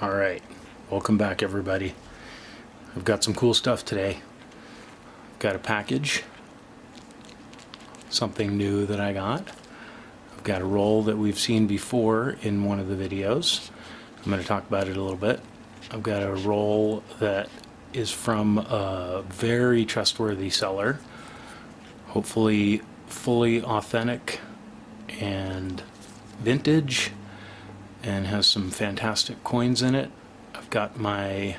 Alright, welcome back everybody. I've got some cool stuff today. I've got a package, something new that I got. I've got a roll that we've seen before in one of the videos. I'm going to talk about it a little bit. I've got a roll that is from a very trustworthy seller, hopefully fully authentic and vintage, and has some fantastic coins in it. I've got my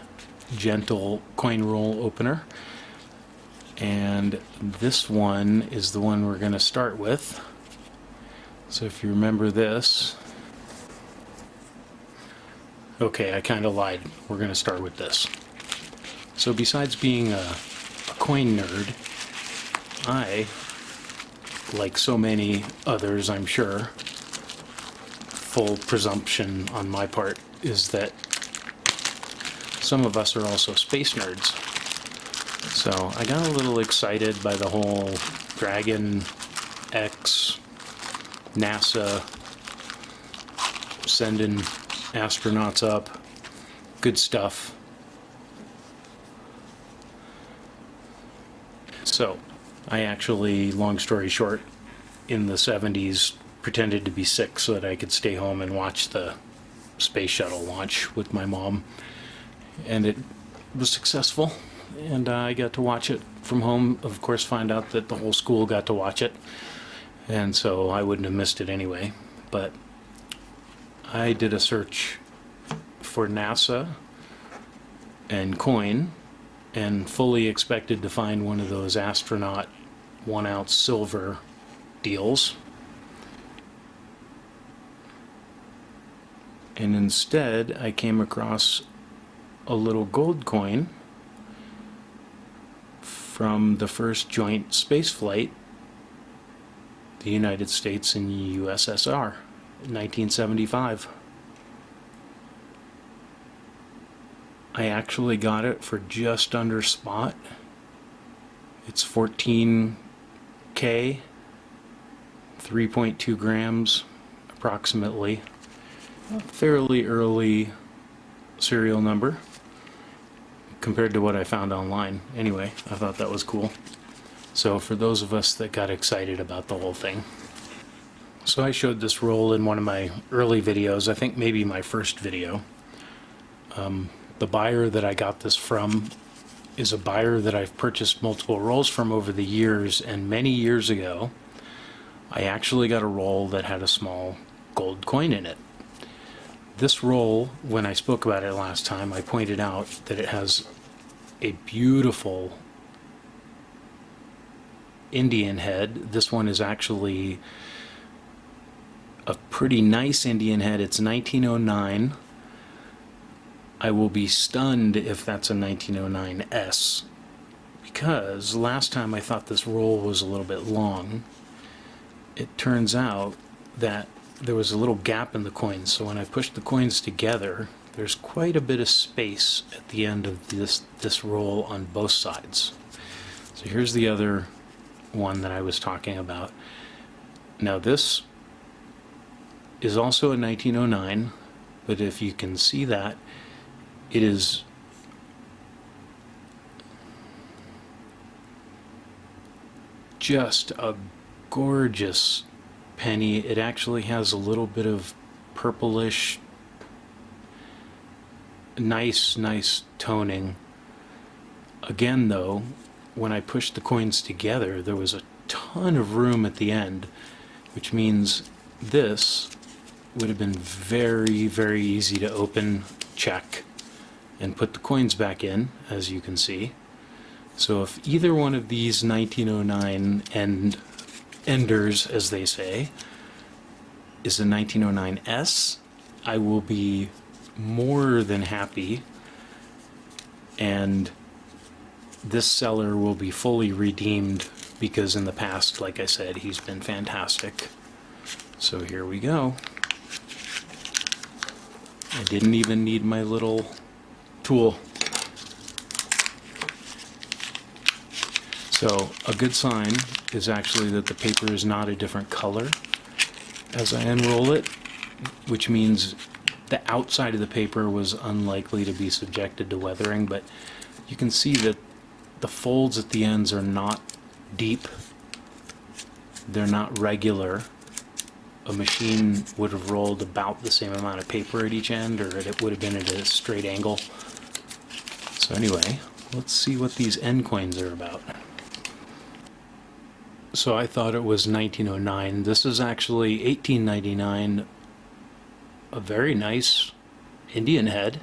gentle coin roll opener, and this one is the one we're going to start with. So if you remember this, okay, I kind of lied. We're going to start with this. So besides being a coin nerd, I, like so many others I'm sure, full presumption on my part is that some of us are also space nerds. So I got a little excited by the whole Dragon X, NASA sending astronauts up, good stuff. So I actually, long story short, in the 70s pretended to be sick so that I could stay home and watch the space shuttle launch with my mom, and it was successful, and I got to watch it from home. Of course, find out that the whole school got to watch it, and so I wouldn't have missed it anyway. But I did a search for NASA and coin and fully expected to find one of those astronaut 1 ounce silver deals. And instead, I came across a little gold coin from the first joint space flight, the United States and USSR, in 1975. I actually got it for just under spot. It's 14K, 3.2 grams approximately. Fairly early serial number compared to what I found online. Anyway, I thought that was cool. So for those of us that got excited about the whole thing. So I showed this roll in one of my early videos, I think maybe my first video. The buyer that I got this from is a buyer that I've purchased multiple rolls from over the years, and many years ago I actually got a roll that had a small gold coin in it. This roll, when I spoke about it last time, I pointed out that it has a beautiful Indian head. This one is actually a pretty nice Indian head. It's 1909. I will be stunned if that's a 1909S, because last time I thought this roll was a little bit long. It turns out that there was a little gap in the coins, so when I pushed the coins together, there's quite a bit of space at the end of this roll on both sides. So here's the other one that I was talking about. Now this is also a 1909, but if you can see that, it is just a gorgeous penny. It actually has a little bit of purplish, nice toning. Again though, when I pushed the coins together, there was a ton of room at the end, which means this would have been very easy to open, check, and put the coins back in, as you can see. So if either one of these 1909 enders, as they say, is a 1909S, I will be more than happy, and this seller will be fully redeemed, because in the past, like I said, he's been fantastic. So here we go. I didn't even need my little tool. So a good sign is actually that the paper is not a different color as I unroll it, which means the outside of the paper was unlikely to be subjected to weathering, but you can see that the folds at the ends are not deep. They're not regular. A machine would have rolled about the same amount of paper at each end, or it would have been at a straight angle. So anyway, let's see what these end coins are about. So I thought it was 1909. This is actually 1899. A very nice Indian head.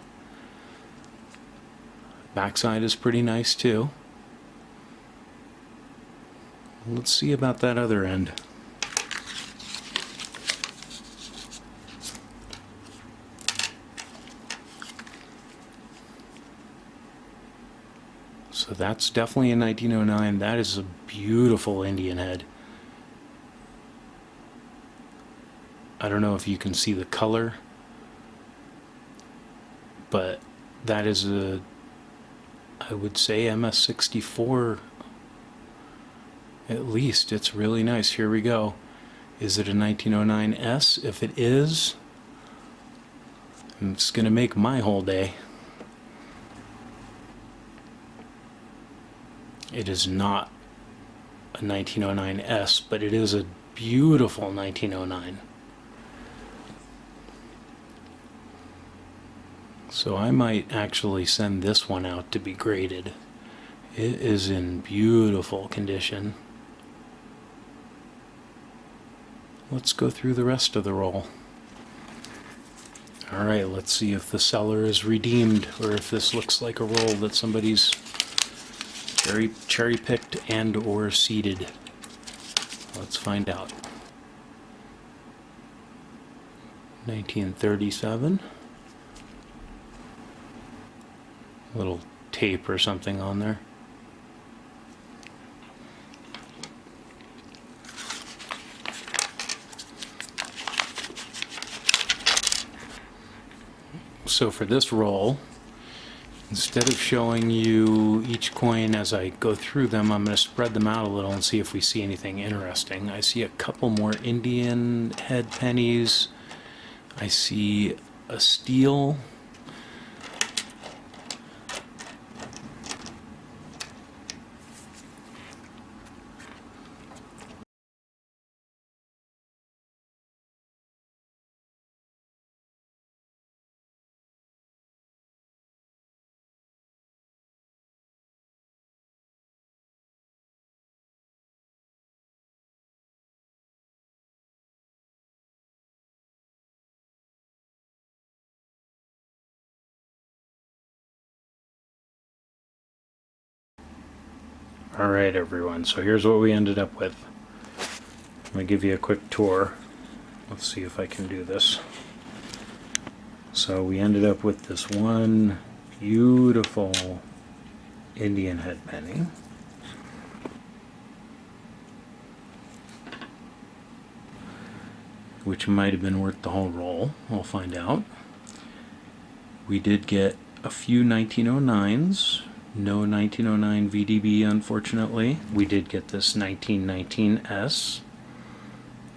Backside is pretty nice too. Let's see about that other end. So that's definitely in 1909. That is a beautiful Indian head. I don't know if you can see the color, but that is a, I would say, MS64. At least it's really nice. Here we go. Is it a 1909 S? If it is, it's gonna make my whole day. It is not a 1909 S, but it is a beautiful 1909. So I might actually send this one out to be graded. It is in beautiful condition. Let's go through the rest of the roll. Alright, let's see if the seller is redeemed, or if this looks like a roll that somebody's cherry-picked and or seeded. Let's find out. 1937. Little tape or something on there. So for this roll, instead of showing you each coin as I go through them, I'm going to spread them out a little and see if we see anything interesting. I see a couple more Indian head pennies. I see a steel. Alright everyone, so here's what we ended up with. I'm going to give you a quick tour. Let's see if I can do this. So we ended up with this one beautiful Indian head penny. Which might have been worth the whole roll. We'll find out. We did get a few 1909s. No 1909 VDB, unfortunately. We did get this 1919S,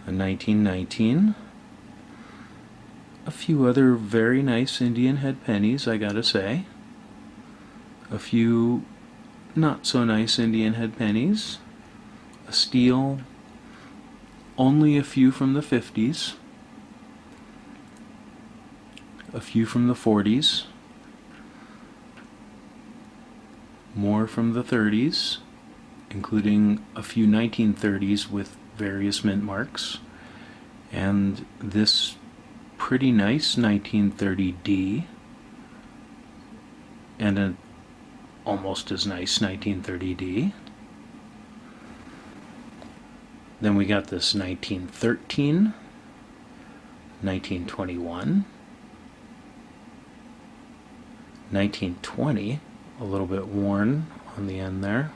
a 1919, a few other very nice Indian head pennies, I gotta say. A few not so nice Indian head pennies, a steel, only a few from the 50s, a few from the 40s, more from the 30s, including a few 1930s with various mint marks, and this pretty nice 1930D, and an almost as nice 1930D. Then we got this 1913, 1921, 1920, a little bit worn on the end there.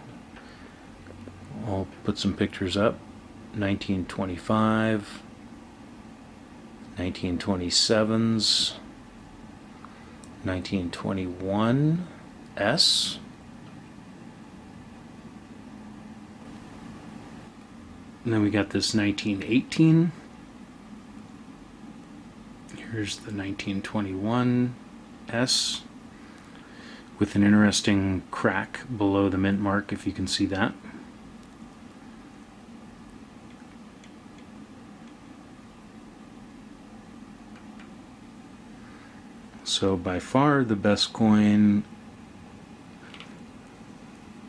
I'll put some pictures up. 1925, 1927s, 1921S, and then we got this 1918. Here's the 1921 S with an interesting crack below the mint mark, if you can see that. So by far the best coin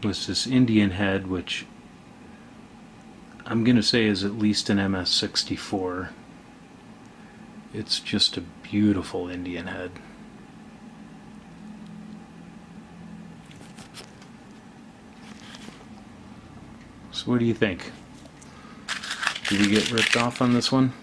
was this Indian head, which I'm going to say is at least an MS-64. It's just a beautiful Indian head. So what do you think? Did we get ripped off on this one?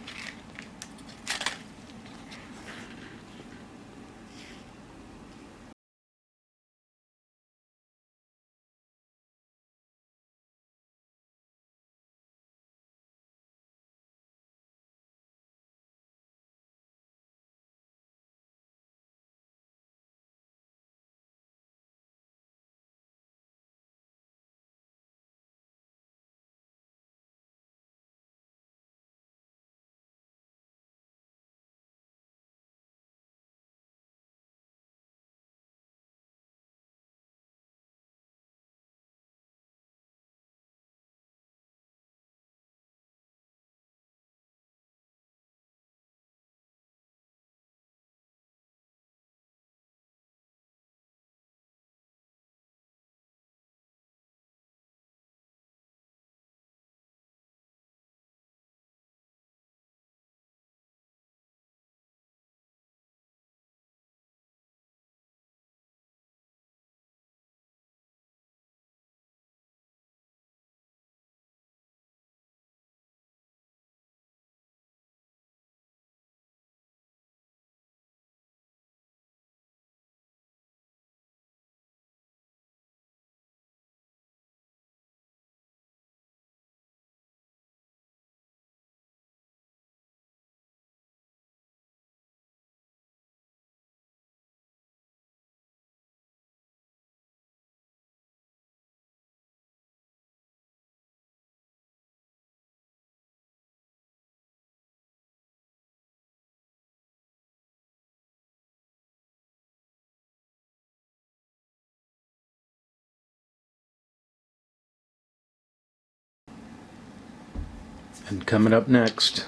And coming up next,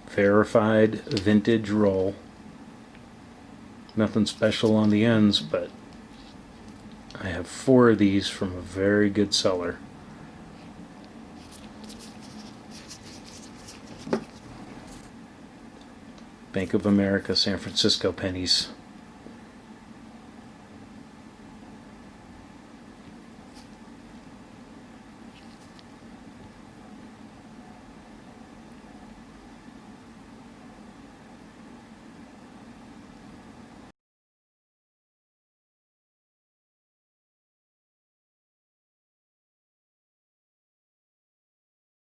verified vintage roll. Nothing special on the ends, but I have 4 of these from a very good seller. Bank of America, San Francisco pennies.